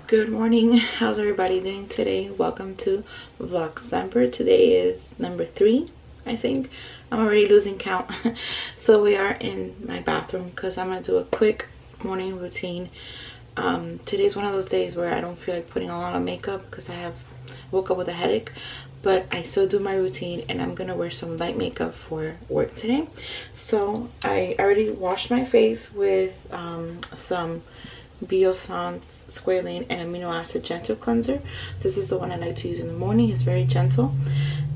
Good morning. How's everybody doing today? Welcome to Vlogcember. Today is number 3, I think. I'm already losing count. So we are in my bathroom because I'm gonna do a quick morning routine. Today's one of those days where I don't feel like putting a lot of makeup because I woke up with a headache, but I still do my routine and I'm gonna wear some light makeup for work today. So I already washed my face with some Biossance Squalane and Amino Acid Gentle Cleanser. This is the one I like to use in the morning. It's very gentle.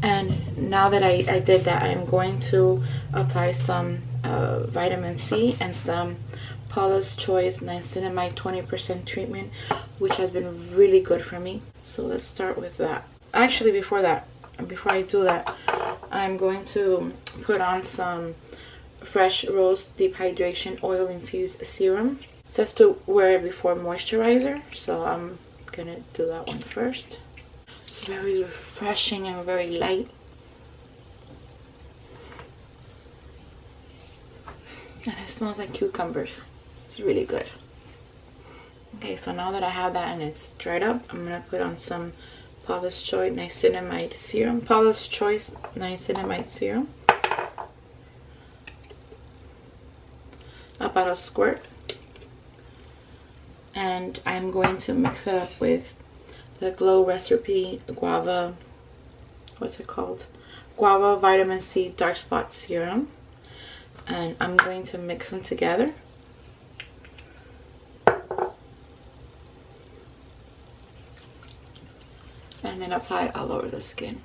And now that I did that, I'm going to apply some vitamin C and some Paula's Choice Niacinamide 20% treatment, which has been really good for me. So let's start with that. Actually, before I do that, I'm going to put on some Fresh Rose Deep Hydration Oil Infused Serum. It says to wear it before moisturizer, so I'm gonna do that one first. It's very refreshing and very light. And it smells like cucumbers. It's really good. Okay, so now that I have that and it's dried up, I'm gonna put on some Paula's Choice Niacinamide Serum. Paula's Choice Niacinamide Serum. About a squirt. And I'm going to mix it up with the Glow Recipe Guava, what's it called? Guava Vitamin C Dark Spot Serum. And I'm going to mix them together. And then apply it all over the skin.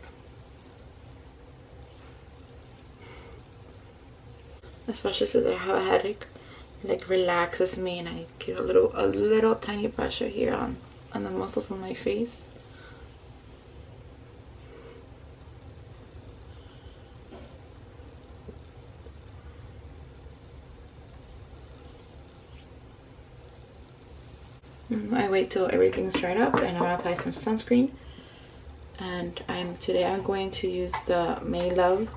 Especially since I have a headache. It like relaxes me and I get a little tiny pressure here on the muscles on my face. I wait till everything's dried up and I'm gonna apply some sunscreen. And today I'm going to use the May Love.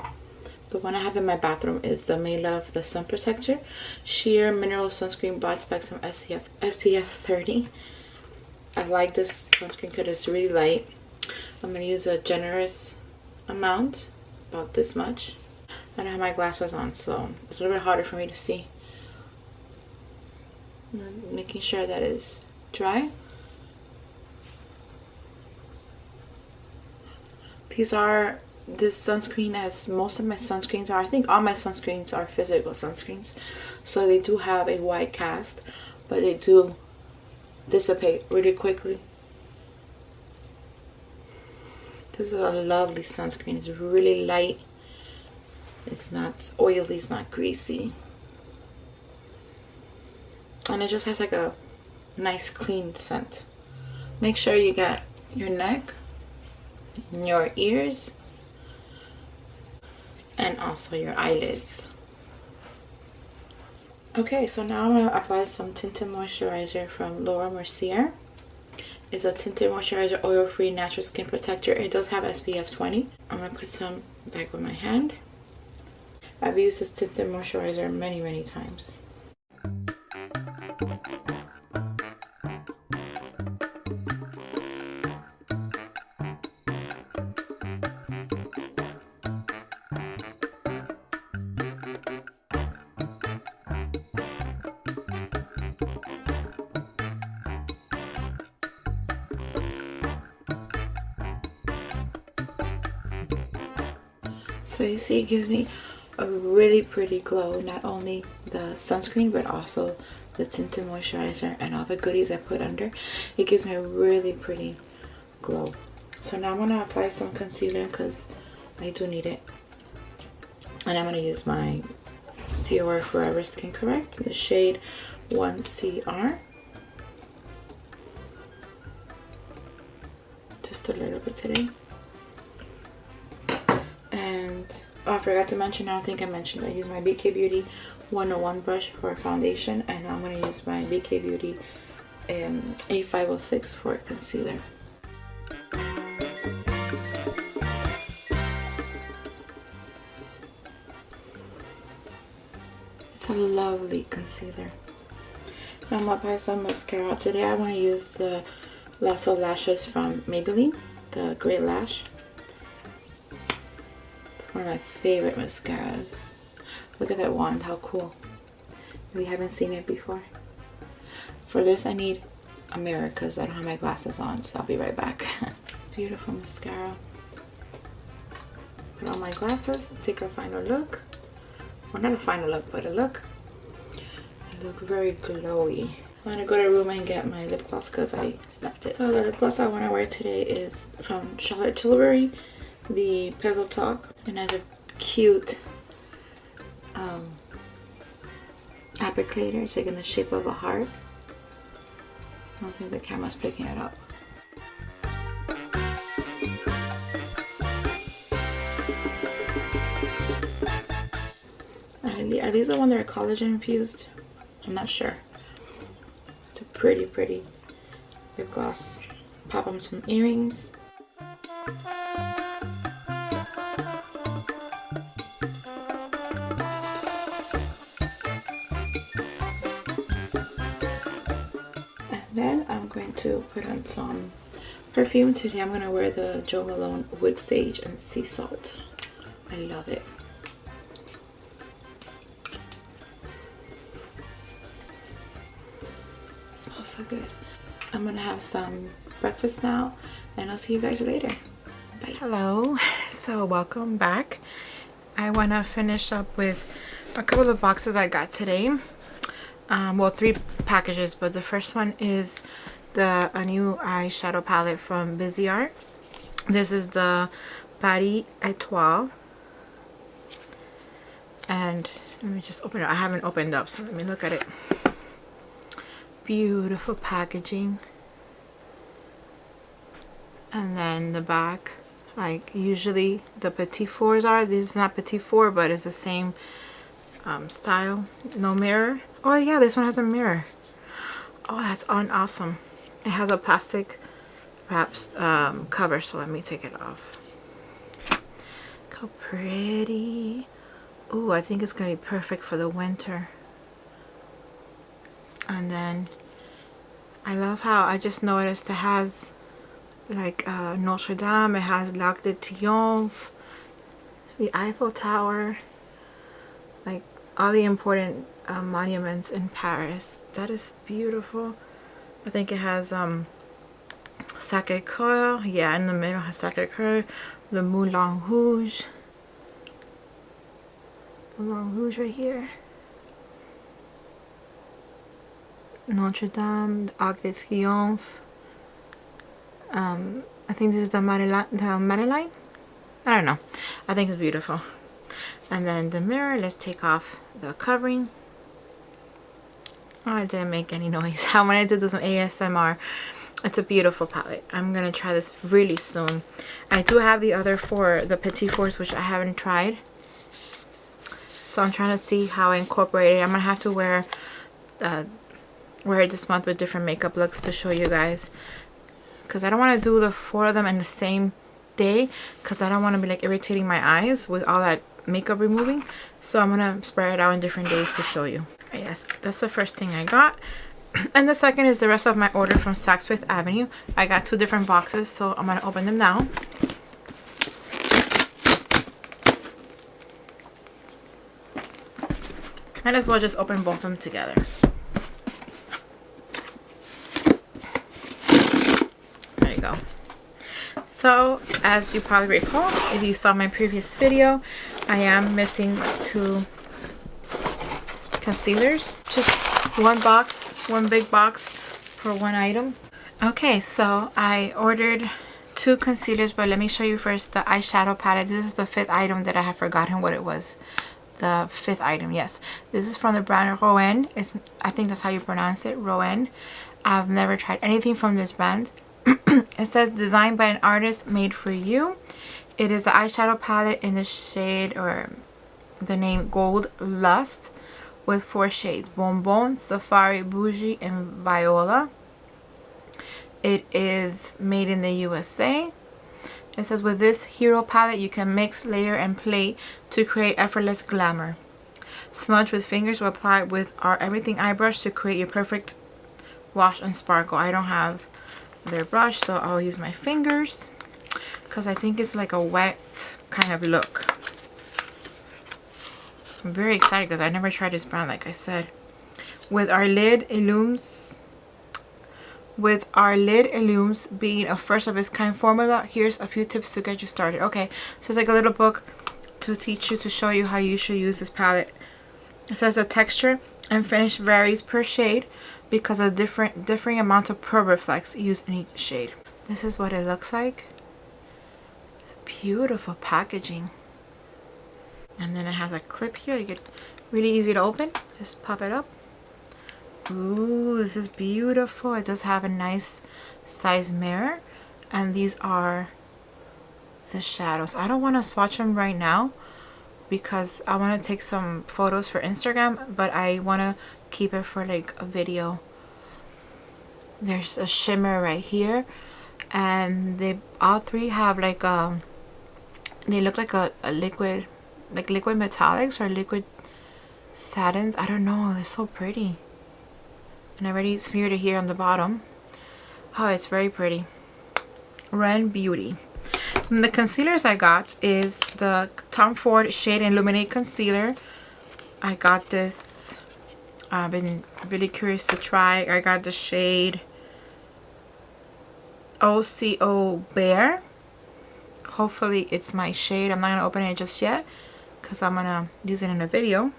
The one I have in my bathroom is the May Love the Sun Protector Sheer Mineral Sunscreen Broad Spectrum SPF 30. I like this sunscreen because it's really light. I'm going to use a generous amount, about this much. I don't have my glasses on, so it's a little bit harder for me to see. I'm making sure that it's dry. This sunscreen, as most of my sunscreens are, I think all my sunscreens are physical sunscreens, so they do have a white cast, but they do dissipate really quickly. This is a lovely sunscreen. It's really light. It's not oily, it's not greasy, and it just has like a nice clean scent. Make sure you got your neck, your ears, and also your eyelids. Okay, so now I'm going to apply some tinted moisturizer from Laura Mercier. It's a tinted moisturizer, oil-free, natural skin protector. It does have SPF 20. I'm going to put some back with my hand. I've used this tinted moisturizer many times. So you see, it gives me a really pretty glow. Not only the sunscreen, but also the tinted moisturizer and all the goodies I put under. It gives me a really pretty glow. So now I'm going to apply some concealer because I do need it. And I'm going to use my Dior Forever Skin Correct in the shade 1CR. Just a little bit today. And oh, I forgot to mention, I don't think I mentioned, I use my Beekeeper 101 brush for foundation, and I'm going to use my Beekeeper A506 for concealer. It's a lovely concealer. I'm gonna apply some mascara. Today I want to use the Lasso lashes from Maybelline, the Great Lash. One of my favorite mascaras. Look at that wand, how cool. We haven't seen it before. For this I need a mirror because I don't have my glasses on, so I'll be right back. Beautiful mascara. Put on my glasses, take a final look. Well, not a final look, but a look. I look very glowy. I'm gonna go to the room and get my lip gloss because I left it. So the lip gloss I want to wear today is from Charlotte Tilbury, the Pillow Talk, and has a cute applicator. It's like in the shape of a heart. I don't think the camera's picking it up. Are these the ones that are collagen infused? I'm not sure. It's a pretty lip gloss. Pop on some earrings. Then I'm going to put on some perfume. Today I'm going to wear the Jo Malone Wood Sage and Sea Salt. I love it. It smells so good. I'm going to have some breakfast now and I'll see you guys later. Bye. Hello. So welcome back. I want to finish up with a couple of boxes I got today. Well, 3 packages, but the first one is a new eyeshadow palette from Busy Art. This is the Paris Etoile, and let me just open it. I haven't opened up, so let me look at it. Beautiful packaging, and then the back, like usually the Petit Fours are. This is not Petit Four, but it's the same style. No mirror. Oh yeah, this one has a mirror. Oh, that's awesome. It has a plastic wraps cover, so let me take it off. Look how pretty. Ooh, I think it's gonna be perfect for the winter. And then I love how I just noticed it has like Notre Dame, it has L'Arc de Triomphe, the Eiffel Tower, like all the important monuments in Paris. That is beautiful. I think it has Sacré-Cœur, yeah, in the middle has Sacré-Cœur, the Moulin Rouge right here, Notre Dame, the Arc de Triomphe. I think this is the Madeleine. I don't know. I think it's beautiful. And then the mirror, let's take off the covering. Oh, it didn't make any noise. I wanted to do some ASMR. It's a beautiful palette. I'm gonna try this really soon. I do have the other 4, the Petit Fours, which I haven't tried. So I'm trying to see how I incorporate it. I'm gonna have to wear it this month with different makeup looks to show you guys. Because I don't want to do the 4 of them in the same day. Because I don't want to be like irritating my eyes with all that makeup removing. So I'm gonna spread it out in different days to show you. Yes, that's the first thing I got. And the second is the rest of my order from Saks Fifth Avenue. I got 2 different boxes, so I'm gonna open them now. Might as well just open both of them together. There you go. So, as you probably recall, if you saw my previous video, I am missing 2 concealers. Just one big box for 1 item. Okay, so I ordered 2 concealers, but let me show you first the eyeshadow palette. This is the 5th item that I have forgotten what it was. The 5th item, yes. This is from the brand Roén. I think that's how you pronounce it, Roén. I've never tried anything from this brand. It says designed by an artist, made for you. It is an eyeshadow palette in the shade, or the name Gold Lust, with 4 shades: Bonbon, Safari, Bougie, and Viola. It is made in the USA. It says with this hero palette you can mix, layer, and play to create effortless glamour. Smudge with fingers or apply with our everything eye brush to create your perfect wash and sparkle. I don't have their brush, so I'll use my fingers because I think it's like a wet kind of look. I'm very excited because I never tried this brand, like I said. With our lid illums being a first of its kind formula, here's a few tips to get you started. Okay, so it's like a little book to teach you, to show you how you should use this palette. It says the texture and finish varies per shade because of differing amounts of Pro Reflex used in each shade. This is what it looks like. Beautiful packaging. And then it has a clip here. You get really easy to open. Just pop it up. Ooh, this is beautiful. It does have a nice size mirror. And these are the shadows. I don't want to swatch them right now because I want to take some photos for Instagram, but I want to keep it for like a video. There's a shimmer right here, and they all three have like they look like a liquid, like liquid metallics or liquid satins. I don't know, they're so pretty. And I already smeared it here on the bottom. Oh, it's very pretty. Roén Beauty. And the concealers I got is the Tom Ford Shade Illuminate Concealer. I got this. I've been really curious to try. I got the shade OCO Bear. Hopefully it's my shade. I'm not going to open it just yet because I'm going to use it in a video.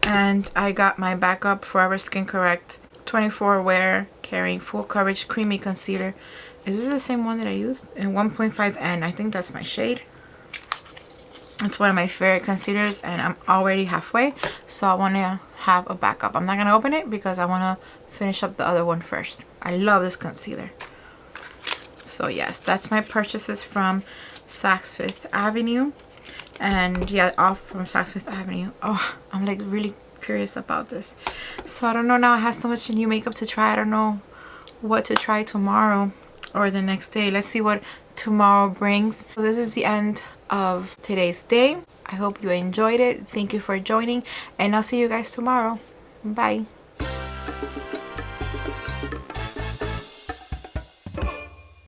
And I got my backup Forever Skin Correct 24 Wear Carrying Full Coverage Creamy Concealer. Is this the same one that I used? In 1.5N. I think that's my shade. It's one of my favorite concealers and I'm already halfway. So I want to have a backup. I'm not going to open it because I want to finish up the other one first. I love this concealer. So yes, that's my purchases from Saks Fifth Avenue. And yeah, all from Saks Fifth Avenue. Oh, I'm like really curious about this. So I don't know, now I have so much new makeup to try. I don't know what to try tomorrow or the next day. Let's see what tomorrow brings. So this is the end of today's day. I hope you enjoyed it. Thank you for joining, and I'll see you guys tomorrow. Bye.